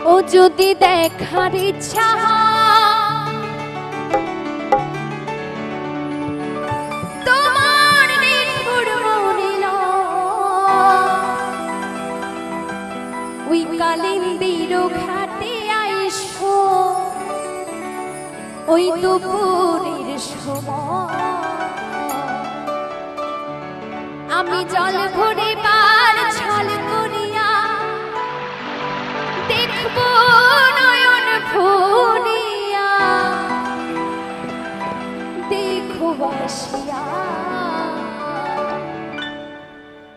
ও যদি দেখার ইচ্ছা তোমার নিঠুর মনিল ওই কালিন্দির ঘাটে আইসো ওই দুপুরের সময় আমি জল ভরে বার ছল করিয়া দেখব নয়ন ভরিয়া দেখো বাসিয়া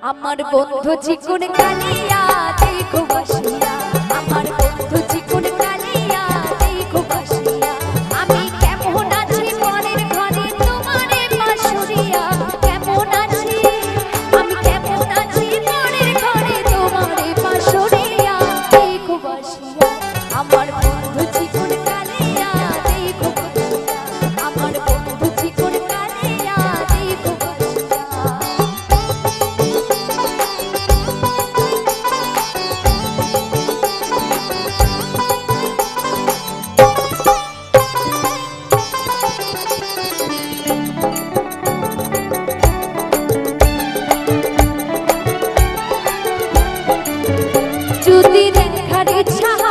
আমার বন্ধু চিকন কালিয়া দেখো বাসিয়া আমার বন্ধু চিকন কালিয়া দেখো বাসিয়া আমি কেমন আছি মনের ঘরে তোমারে বাসুরিয়া কেমন আছি আমি কেমন আছি মনের ঘরে তোমারে বাসুরিয়া দেখো বাসিয়া আমার বন্ধু চিকন কালিয়া দেখো বাসিয়া আমার বন্ধু চিকন কালিয়া দেখো বাসিয়া যদি দেখার ইচ্ছা